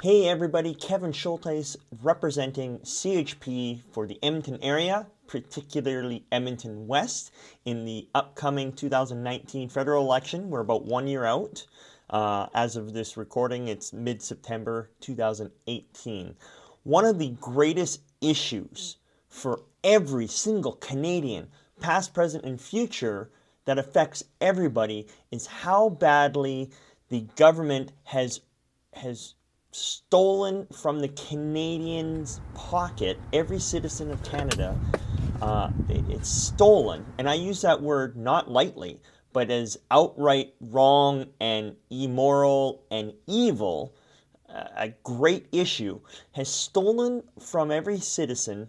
Hey everybody, Kevin Schultes representing CHP for the Edmonton area, particularly Edmonton West, in the upcoming 2019 federal election. We're about 1 year out. As of this recording, it's mid-September 2018. One of the greatest issues for every single Canadian, past, present, and future, that affects everybody is how badly the government has stolen from the Canadians' pocket, every citizen of Canada. It's stolen, and I use that word not lightly, but as outright wrong and immoral and evil. A great issue has stolen from every citizen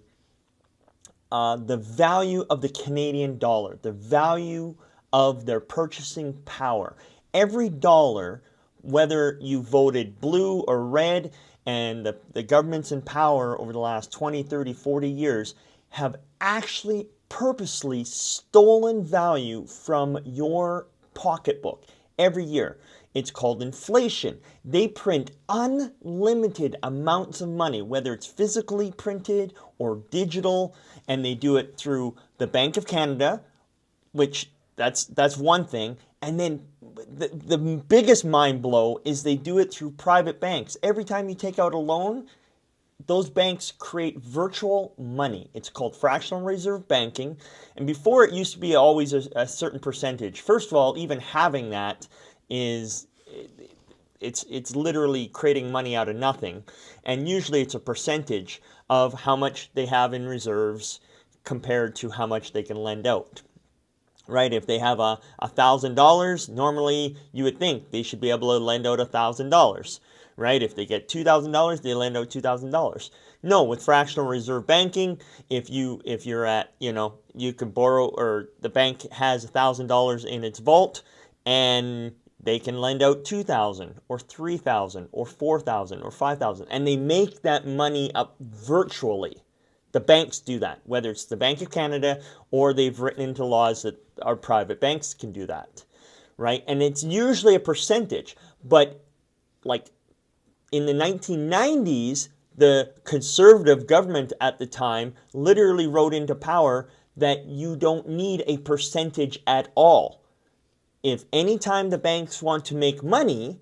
the value of the Canadian dollar, the value of their purchasing power. Every dollar, whether you voted blue or red, and the governments in power over the last 20, 30, 40 years have actually purposely stolen value from your pocketbook every year. It's called inflation. They print unlimited amounts of money, whether it's physically printed or digital, and they do it through the Bank of Canada, which that's one thing. And then the biggest mind blow is they do it through private banks. Every time you take out a loan, those banks create virtual money. It's called fractional reserve banking. And before, it used to be always a certain percentage. First of all, even having that is, it's literally creating money out of nothing. And usually it's a percentage of how much they have in reserves compared to how much they can lend out. Right? If they have $1,000, normally you would think they should be able to lend out $1,000. Right? If they get $2,000, they lend out $2,000. No, with fractional reserve banking, if you're at, you can borrow, or the bank has $1,000 in its vault, and they can lend out $2,000 or $3,000 or $4,000 or $5,000, and they make that money up virtually. The banks do that, whether it's the Bank of Canada or they've written into laws that our private banks can do that, right? And it's usually a percentage, but like in the 1990s, the conservative government at the time literally wrote into power that you don't need a percentage at all. If anytime the banks want to make money,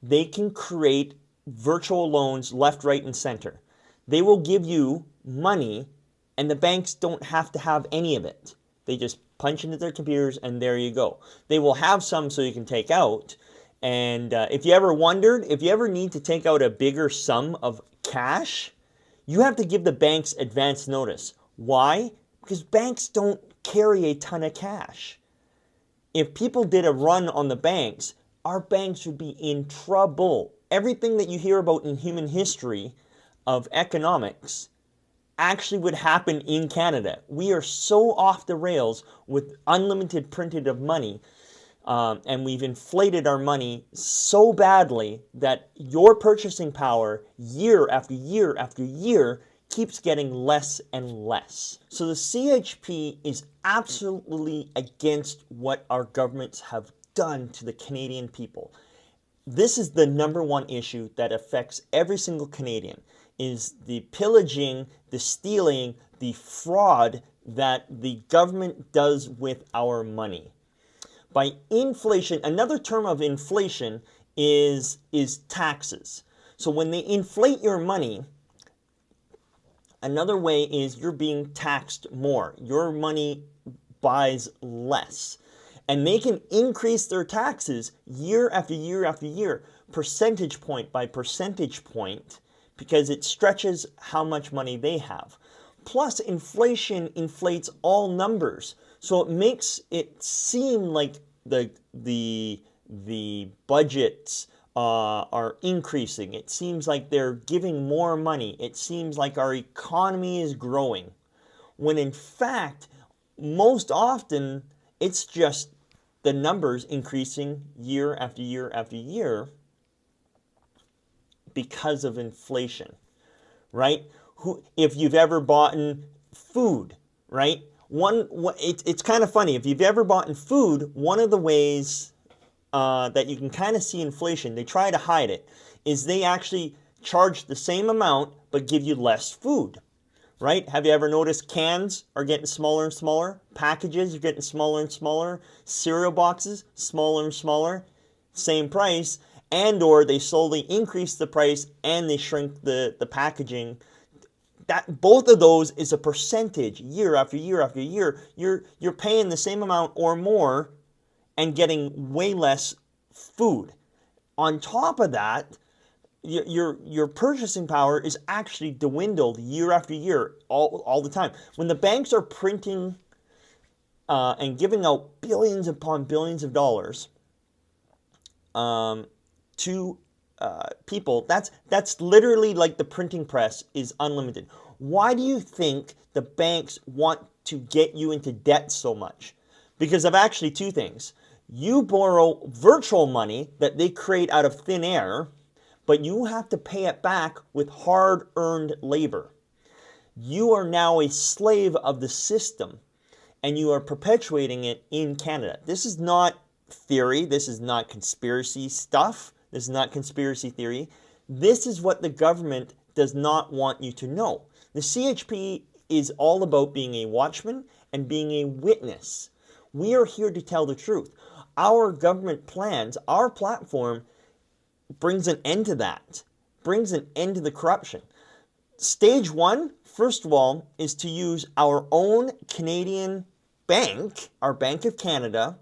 they can create virtual loans left, right, and center. They will give you money, and the banks don't have to have any of it. They just punch into their computers, and there you go. They will have some so you can take out. And if you ever need to take out a bigger sum of cash, you have to give the banks advance notice. Why? Because banks don't carry a ton of cash. If people did a run on the banks, our banks would be in trouble. Everything that you hear about in human history of economics actually would happen in Canada. We are so off the rails with unlimited printed of money, and we've inflated our money so badly that your purchasing power year after year after year keeps getting less and less. So the CHP is absolutely against what our governments have done to the Canadian people. This is the number one issue that affects every single Canadian, is the pillaging, the stealing, the fraud that the government does with our money. By inflation, another term of inflation is taxes. So when they inflate your money, another way is you're being taxed more. Your money buys less. And they can increase their taxes year after year after year, percentage point by percentage point, because it stretches how much money they have. Plus, inflation inflates all numbers. So it makes it seem like the budgets are increasing. It seems like they're giving more money. It seems like our economy is growing. When in fact, most often, it's just the numbers increasing year after year after year because of inflation, right? If you've ever bought food, right? It's kind of funny. If you've ever bought food, one of the ways that you can kind of see inflation, they try to hide it, is they actually charge the same amount but give you less food, right? Have you ever noticed cans are getting smaller and smaller? Packages are getting smaller and smaller. Cereal boxes, smaller and smaller. Same price. And or they slowly increase the price and they shrink the packaging. That both of those is a percentage year after year after year. You're paying the same amount or more and getting way less food. On top of that, your purchasing power is actually dwindled year after year, all the time. When the banks are printing and giving out billions upon billions of dollars to people, that's literally like the printing press is unlimited. Why do you think the banks want to get you into debt so much? Because of actually two things. You borrow virtual money that they create out of thin air, but you have to pay it back with hard-earned labor. You are now a slave of the system, and you are perpetuating it in Canada. This is not theory. This is not conspiracy stuff. This is not conspiracy theory. This is what the government does not want you to know. The CHP is all about being a watchman and being a witness. We are here to tell the truth. Our government plans, our platform, brings an end to that, brings an end to the corruption. Stage one, first of all, is to use our own Canadian bank, our Bank of Canada,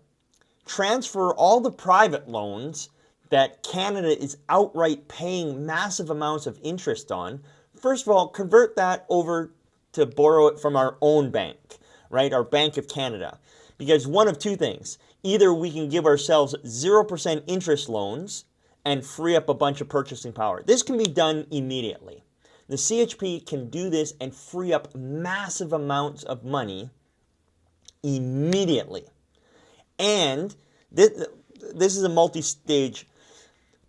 transfer all the private loans that Canada is outright paying massive amounts of interest on. First of all, convert that over to borrow it from our own bank, right? Our Bank of Canada. Because one of two things. Either we can give ourselves 0% interest loans and free up a bunch of purchasing power. This can be done immediately. The CHP can do this and free up massive amounts of money immediately. And this is a multi-stage.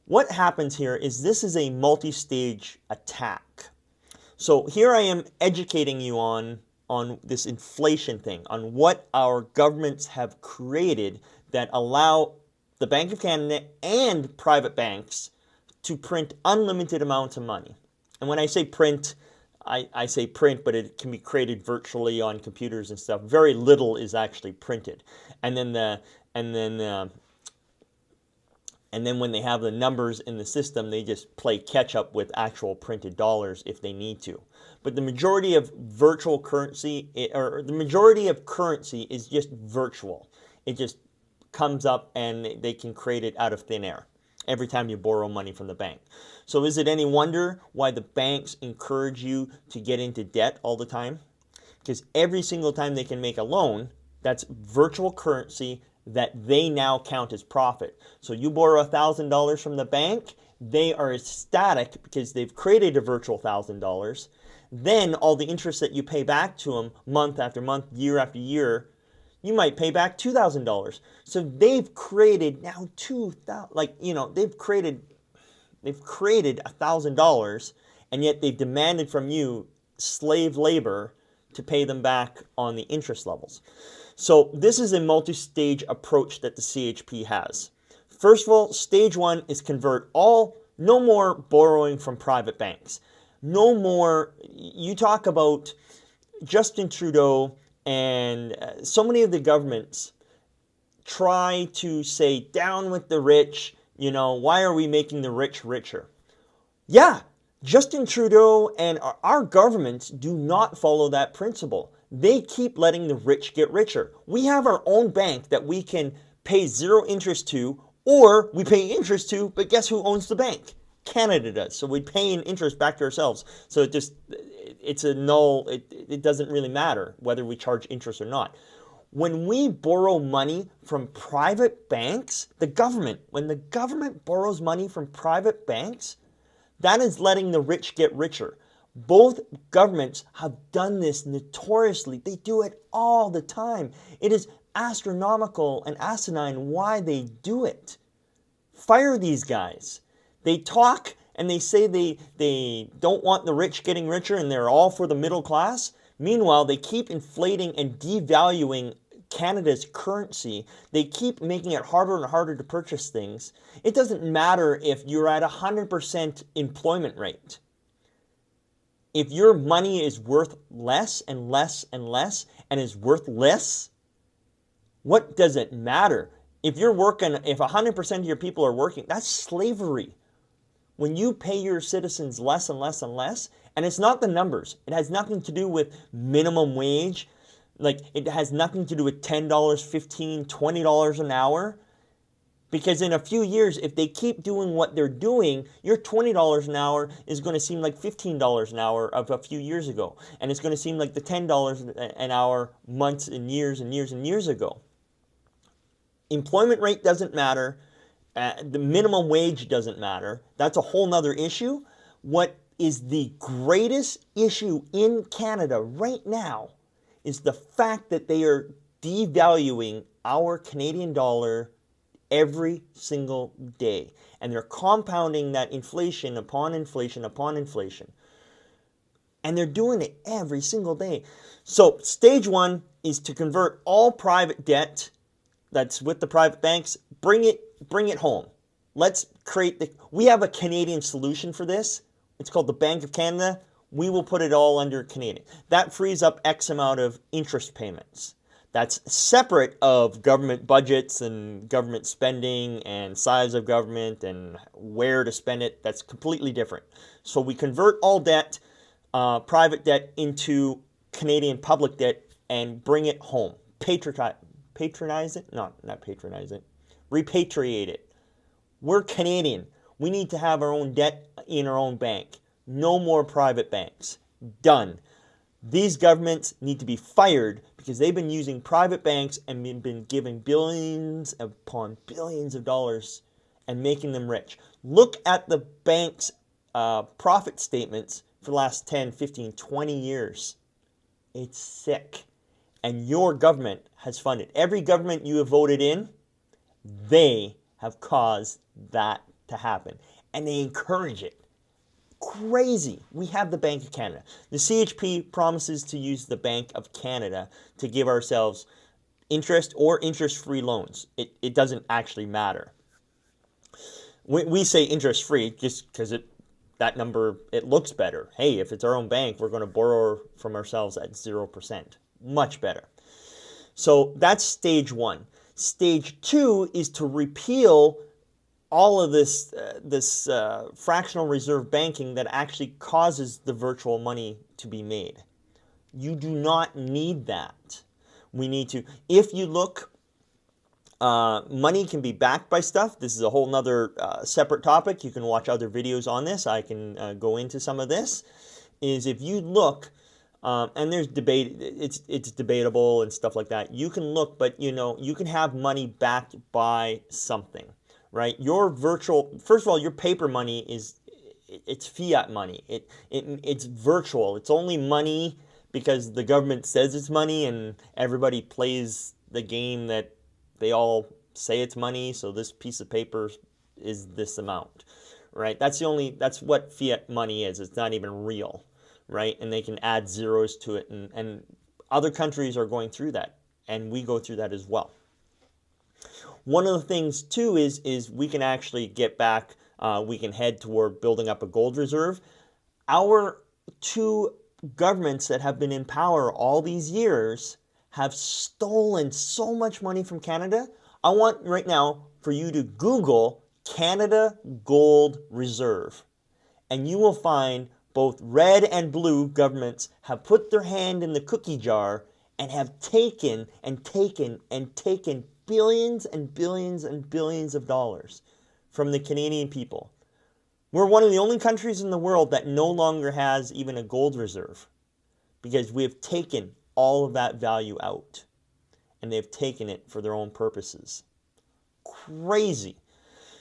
What happens here is this is a multi-stage attack. So here I am educating you on this inflation thing, on what our governments have created that allow the Bank of Canada and private banks to print unlimited amounts of money. And when I say print, I say print, but it can be created virtually on computers and stuff. Very little is actually printed. And then when they have the numbers in the system, they just play catch up with actual printed dollars if they need to. But the majority of virtual currency, or the majority of currency is just virtual. It just comes up and they can create it out of thin air every time you borrow money from the bank. So is it any wonder why the banks encourage you to get into debt all the time? Because every single time they can make a loan, that's virtual currency that they now count as profit. So you borrow $1,000 from the bank, they are ecstatic because they've created a virtual $1,000. Then all the interest that you pay back to them month after month, year after year, you might pay back $2,000. So they've created now they've created $1,000, and yet they've demanded from you slave labor to pay them back on the interest levels. So this is a multi-stage approach that the CHP has. First of all, stage one is convert no more borrowing from private banks. No more, you talk about Justin Trudeau and so many of the governments try to say, down with the rich, why are we making the rich richer? Yeah, Justin Trudeau and our governments do not follow that principle. They keep letting the rich get richer. We have our own bank that we can pay zero interest to, or we pay interest to, but guess who owns the bank? Canada does. So we pay an interest back to ourselves. So it's a null, it doesn't really matter whether we charge interest or not. When we borrow money from private banks, when the government borrows money from private banks, that is letting the rich get richer. Both governments have done this notoriously. They do it all the time. It is astronomical and asinine why they do it. Fire these guys. They talk and they say they don't want the rich getting richer and they're all for the middle class. Meanwhile, they keep inflating and devaluing Canada's currency. They keep making it harder and harder to purchase things. It doesn't matter if you're at 100% employment rate. If your money is worth less and less and less and is worth less, what does it matter? If you're working, if 100% of your people are working, that's slavery. When you pay your citizens less and less and less, and it's not the numbers. It has nothing to do with minimum wage. Like, it has nothing to do with $10, $15, $20 an hour. Because in a few years, if they keep doing what they're doing, your $20 an hour is going to seem like $15 an hour of a few years ago. And it's going to seem like the $10 an hour months and years and years and years ago. Employment rate doesn't matter. The minimum wage doesn't matter. That's a whole nother issue. What is the greatest issue in Canada right now is the fact that they are devaluing our Canadian dollar every single day. And they're compounding that inflation upon inflation upon inflation. And they're doing it every single day. So stage one is to convert all private debt that's with the private banks, bring it home. Let's create we have a Canadian solution for this. It's called the Bank of Canada. We will put it all under Canadian. That frees up X amount of interest payments. That's separate of government budgets and government spending and size of government and where to spend it. That's completely different. So we convert all debt, private debt, into Canadian public debt and bring it home. Patronize it? No, not patronize it. Repatriate it. We're Canadian. We need to have our own debt in our own bank. No more private banks. Done. These governments need to be fired because they've been using private banks and been giving billions upon billions of dollars and making them rich. Look at the bank's profit statements for the last 10, 15, 20 years. It's sick. And your government has funded. Every government you have voted in, they have caused that to happen. And they encourage it. Crazy. We have the Bank of Canada. The CHP promises to use the Bank of Canada to give ourselves interest or interest-free loans. It doesn't actually matter. We say interest-free just because that number, it looks better. Hey, if it's our own bank, we're going to borrow from ourselves at 0%. Much better. So that's stage one. Stage two is to repeal all of this fractional reserve banking that actually causes the virtual money to be made. You do not need that. We need to, if you look, money can be backed by stuff. This is a whole nother separate topic. You can watch other videos on this. I can go into some of this. Is if you look, and there's debate, it's debatable and stuff like that. You can look, but you can have money backed by something. Right? Your virtual, first of all, your paper money it's fiat money. It's virtual. It's only money because the government says it's money and everybody plays the game that they all say it's money. So this piece of paper is this amount, right? That's what fiat money is. It's not even real, right? And they can add zeros to it, and other countries are going through that, and we go through that as well. One of the things, too, is we can actually get back, we can head toward building up a gold reserve. Our two governments that have been in power all these years have stolen so much money from Canada. I want right now for you to Google Canada Gold Reserve, and you will find both red and blue governments have put their hand in the cookie jar and have taken and taken and taken billions and billions and billions of dollars from the Canadian people. We're one of the only countries in the world that no longer has even a gold reserve because we have taken all of that value out and they've taken it for their own purposes. Crazy.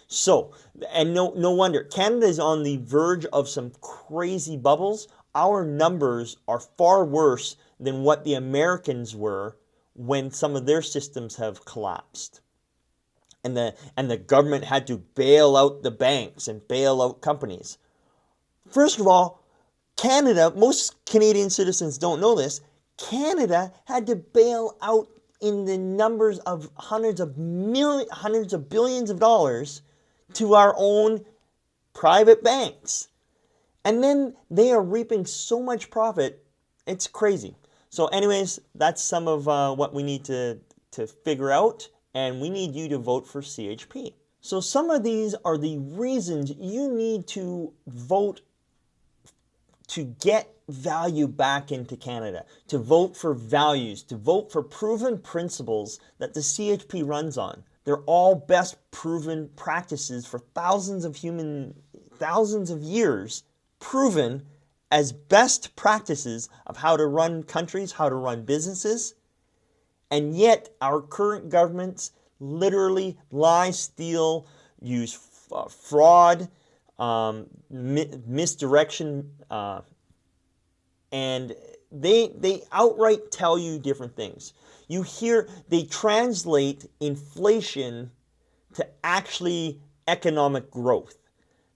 So, and no wonder, Canada is on the verge of some crazy bubbles. Our numbers are far worse than what the Americans were when some of their systems have collapsed. And the government had to bail out the banks and bail out companies. First of all, Canada, most Canadian citizens don't know this, Canada had to bail out in the numbers of hundreds of billions of dollars to our own private banks. And then they are reaping so much profit, it's crazy. So anyways, that's some of what we need to figure out, and we need you to vote for CHP. So some of these are the reasons you need to vote to get value back into Canada, to vote for values, to vote for proven principles that the CHP runs on. They're all best proven practices for thousands of years, proven as best practices of how to run countries, how to run businesses. And yet our current governments literally lie, steal, use fraud, misdirection, and they outright tell you different things. You hear they translate inflation to actually economic growth.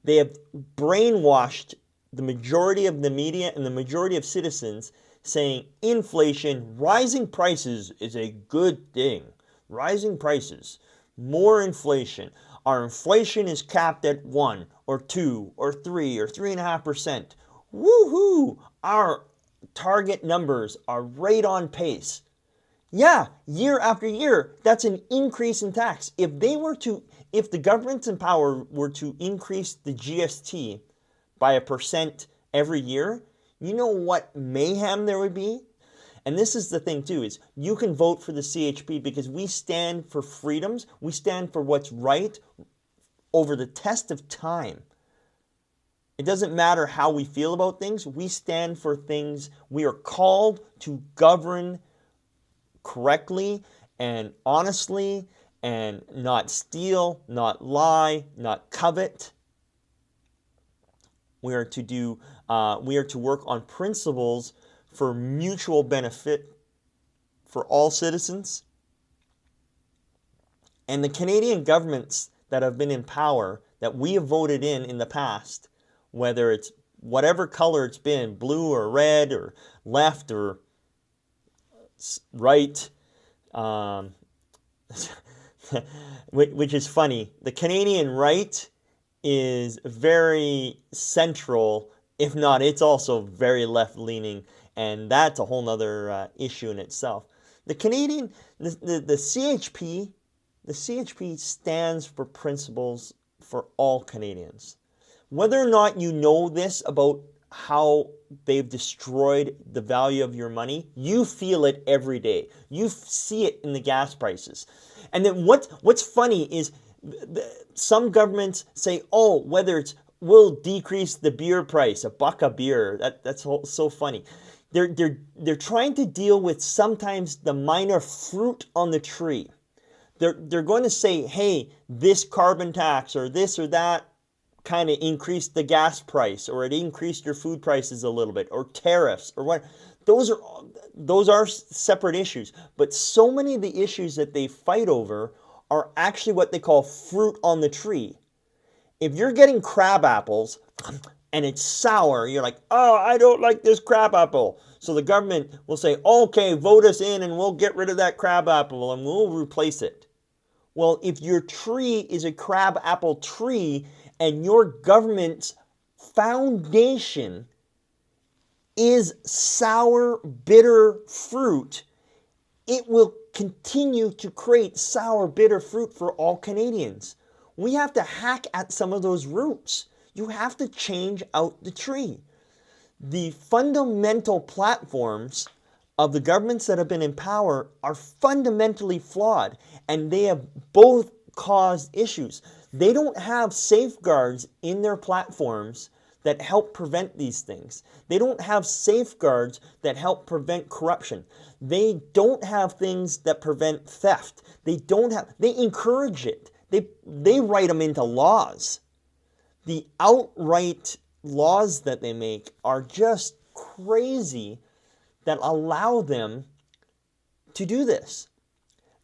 They have brainwashed the majority of the media and the majority of citizens saying inflation, rising prices is a good thing. Rising prices, more inflation. Our inflation is capped at 1 or 2 or 3 or 3.5%. Woohoo! Our target numbers are right on pace. Yeah, year after year, that's an increase in tax. If the governments in power were to increase the GST by 1% every year, you know what mayhem there would be? And this is the thing too, is you can vote for the CHP because we stand for freedoms, we stand for what's right over the test of time. It doesn't matter how we feel about things, we stand for things. We are called to govern correctly and honestly and not steal, not lie, not covet. We are to work on principles for mutual benefit for all citizens. And the Canadian governments that have been in power, that we have voted in the past, whether it's whatever color it's been, blue or red or left or right, which is funny. The Canadian right is very central, if not, it's also very left-leaning, and that's a whole nother issue in itself. The CHP stands for principles for all Canadians. Whether or not you know this about how they've destroyed the value of your money, you feel it every day. You see it in the gas prices. And then what's funny is some governments say, oh, whether it's we'll decrease the beer price, $1 a beer. That's so funny. They're trying to deal with sometimes the minor fruit on the tree. They're going to say, hey, this carbon tax or this or that kind of increased the gas price, or it increased your food prices a little bit, or tariffs, or what. Those are separate issues. But so many of the issues that they fight over are actually what they call fruit on the tree. If you're getting crab apples and it's sour, you're like, oh, I don't like this crab apple. So the government will say, okay, vote us in and we'll get rid of that crab apple and we'll replace it. Well, if your tree is a crab apple tree and your government's foundation is sour, bitter fruit, it will continue to create sour, bitter fruit for all Canadians. We have to hack at some of those roots. You have to change out the tree. The fundamental platforms of the governments that have been in power are fundamentally flawed, and they have both caused issues. They don't have safeguards in their platforms that help prevent these things. They don't have safeguards that help prevent corruption. They don't have things that prevent theft. They encourage it. They write them into laws. The outright laws that they make are just crazy that allow them to do this.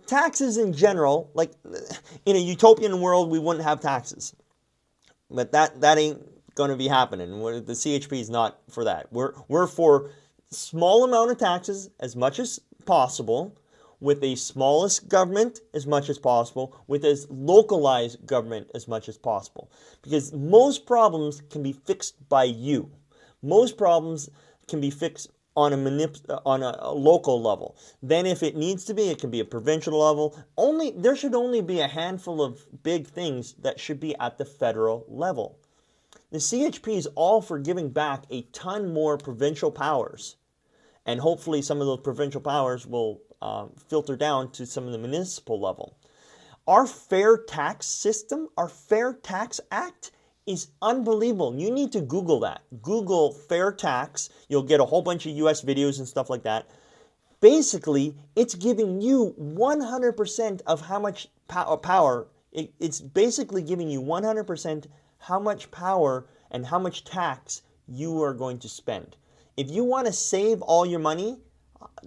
Taxes in general, like in a utopian world, we wouldn't have taxes. But that ain't going to be happening. The CHP is not for that. We're for small amount of taxes as much as possible. with a smallest government as much as possible, with as localized government as much as possible. Because most problems can be fixed by you. Most problems can be fixed on a local level. Then if it needs to be, it can be a provincial level. There should only be a handful of big things that should be at the federal level. The CHP is all for giving back a ton more provincial powers. And hopefully some of those provincial powers will filter down to some of the municipal level. Our fair tax system, our Fair Tax Act, is unbelievable. You need to Google that. Google fair tax. You'll get a whole bunch of US videos and stuff like that. Basically, it's giving you 100% of how much power. It's basically giving you 100% how much power and how much tax you are going to spend. If you want to save all your money,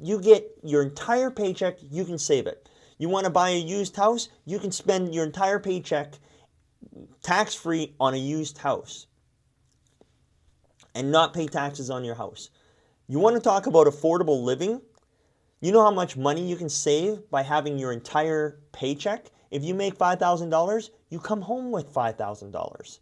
you get your entire paycheck, you can save it. You want to buy a used house, you can spend your entire paycheck tax-free on a used house and not pay taxes on your house. You want to talk about affordable living? You know how much money you can save by having your entire paycheck? If you make $5,000, you come home with $5,000.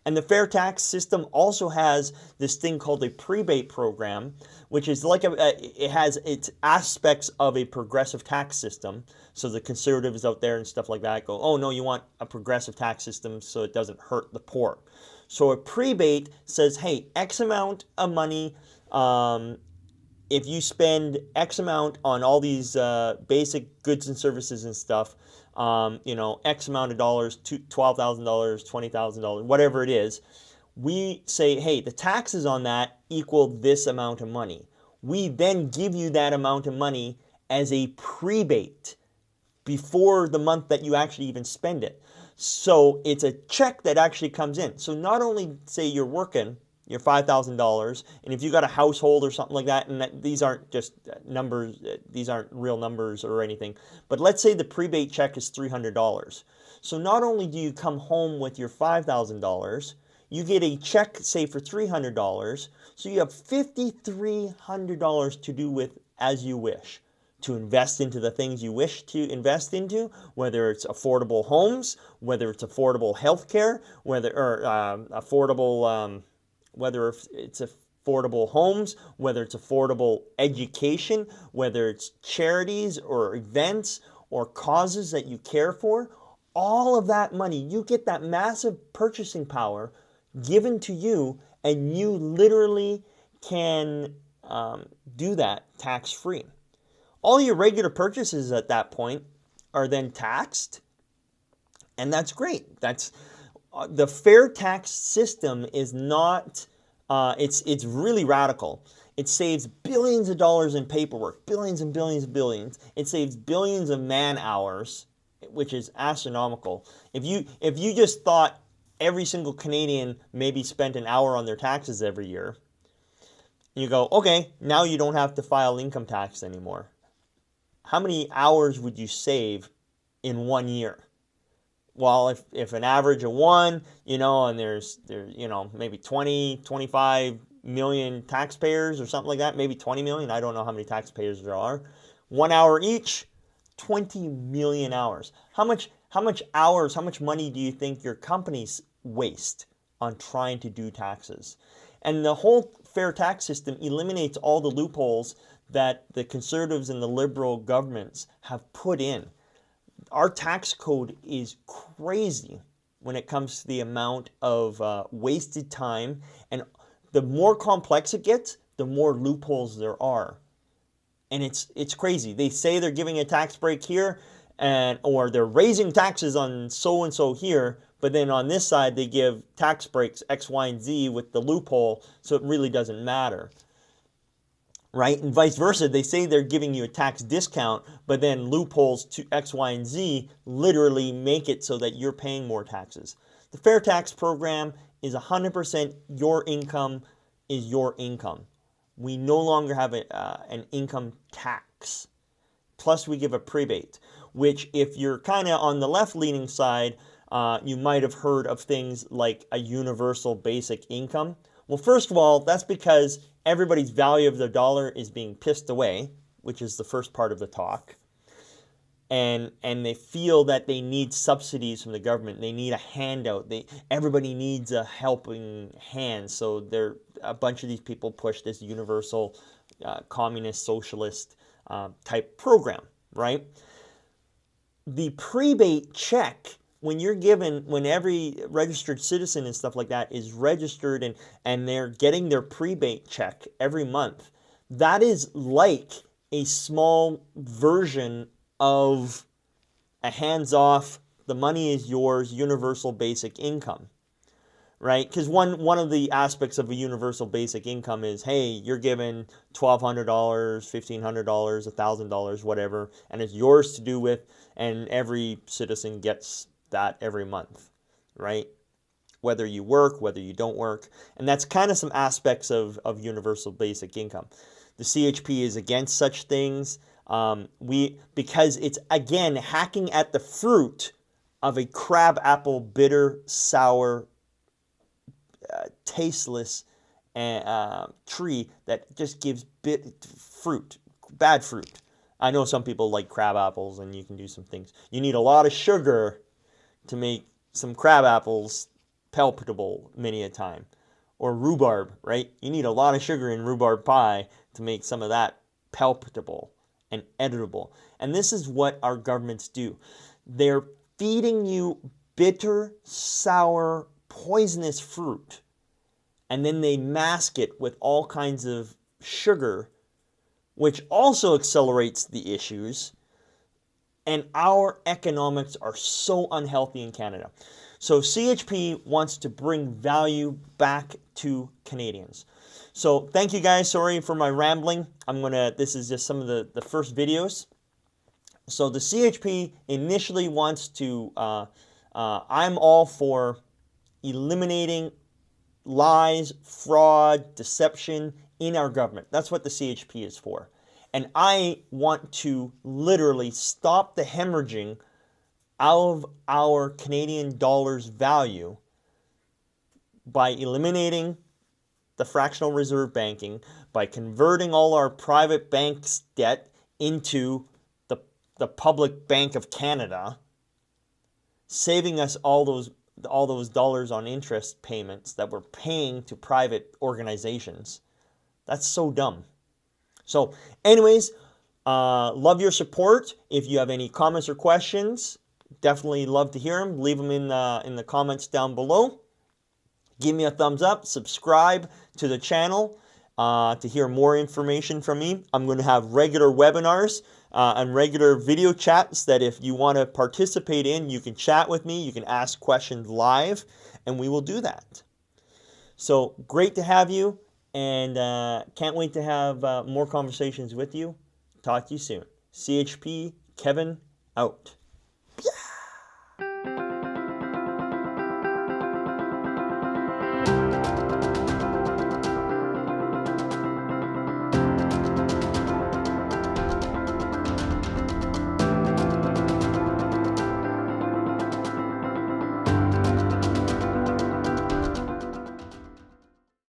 And the fair tax system also has this thing called a prebate program, which is like it has its aspects of a progressive tax system. So the conservatives out there and stuff like that go, oh no, you want a progressive tax system so it doesn't hurt the poor. So a prebate says, hey, X amount of money, if you spend X amount on all these basic goods and services and stuff, X amount of dollars, $12,000, $20,000, whatever it is, we say, hey, the taxes on that equal this amount of money. We then give you that amount of money as a prebate before the month that you actually even spend it. So it's a check that actually comes in. So not only say you're working your $5,000, and if you got a household or something like that, and these aren't just numbers, these aren't real numbers or anything, but let's say the prebate check is $300. So not only do you come home with your $5,000, you get a check, say, for $300, so you have $5,300 to do with as you wish. To invest into the things you wish to invest into, whether it's affordable homes, whether it's affordable healthcare, whether it's affordable homes, whether it's affordable education, whether it's charities or events or causes that you care for, all of that money, you get that massive purchasing power given to you, and you literally can do that tax-free. All your regular purchases at that point are then taxed, and that's great. That's the fair tax system is not, it's really radical. It saves billions of dollars in paperwork, billions and billions and billions. It saves billions of man hours, which is astronomical. If you just thought every single Canadian maybe spent an hour on their taxes every year, you go, okay, now you don't have to file income tax anymore. How many hours would you save in 1 year? Well, if an average of one, and there's maybe 20, 25 million taxpayers or something like that, maybe 20 million, I don't know how many taxpayers there are. 1 hour each, 20 million hours. How much money do you think your companies waste on trying to do taxes? And the whole fair tax system eliminates all the loopholes that the conservatives and the liberal governments have put in. Our tax code is crazy when it comes to the amount of wasted time, and the more complex it gets, the more loopholes there are. And it's crazy. They say they're giving a tax break here, or they're raising taxes on so and so here, but then on this side they give tax breaks X, Y, and Z with the loophole, so it really doesn't matter. Right? And vice versa, they say they're giving you a tax discount, but then loopholes to X, Y, and Z literally make it so that you're paying more taxes. The fair tax program is 100% your income is your income. We no longer have an income tax. Plus we give a prebate, which if you're kind of on the left-leaning side, you might have heard of things like a universal basic income. Well, first of all, that's because everybody's value of their dollar is being pissed away, which is the first part of the talk. and they feel that they need subsidies from the government. They need a handout. Everybody needs a helping hand. So a bunch of these people push this universal communist socialist type program, right? The prebate check, when you're given, when every registered citizen and stuff like that is registered and they're getting their prebate check every month, that is like a small version of a hands-off, the money is yours, universal basic income, right? Because one of the aspects of a universal basic income is, hey, you're given $1,200, $1,500, $1,000, whatever, and it's yours to do with, and every citizen gets that every month, right? Whether you work, whether you don't work, and that's kind of some aspects of universal basic income. The CHP is against such things. Because it's, again, hacking at the fruit of a crabapple, bitter, sour, tasteless tree that just gives bad fruit. I know some people like crab apples, and you can do some things. You need a lot of sugar to make some crab apples palatable many a time. Or rhubarb, right? You need a lot of sugar in rhubarb pie to make some of that palatable and editable. And this is what our governments do. They're feeding you bitter, sour, poisonous fruit, and then they mask it with all kinds of sugar, which also accelerates the issues. And our economics are so unhealthy in Canada. So CHP wants to bring value back to Canadians. So thank you guys. Sorry for my rambling. This is just some of the first videos. So the CHP initially wants to, I'm all for eliminating lies, fraud, deception in our government. That's what the CHP is for. And I want to literally stop the hemorrhaging of our Canadian dollar's value by eliminating the fractional reserve banking, by converting all our private banks' debt into the public Bank of Canada, saving us all those dollars on interest payments that we're paying to private organizations. That's so dumb. So anyways, love your support. If you have any comments or questions, definitely love to hear them. Leave them in the comments down below. Give me a thumbs up. Subscribe to the channel to hear more information from me. I'm going to have regular webinars and regular video chats that if you want to participate in, you can chat with me. You can ask questions live, and we will do that. So great to have you, and can't wait to have more conversations with you. Talk to you soon. CHP Kevin out.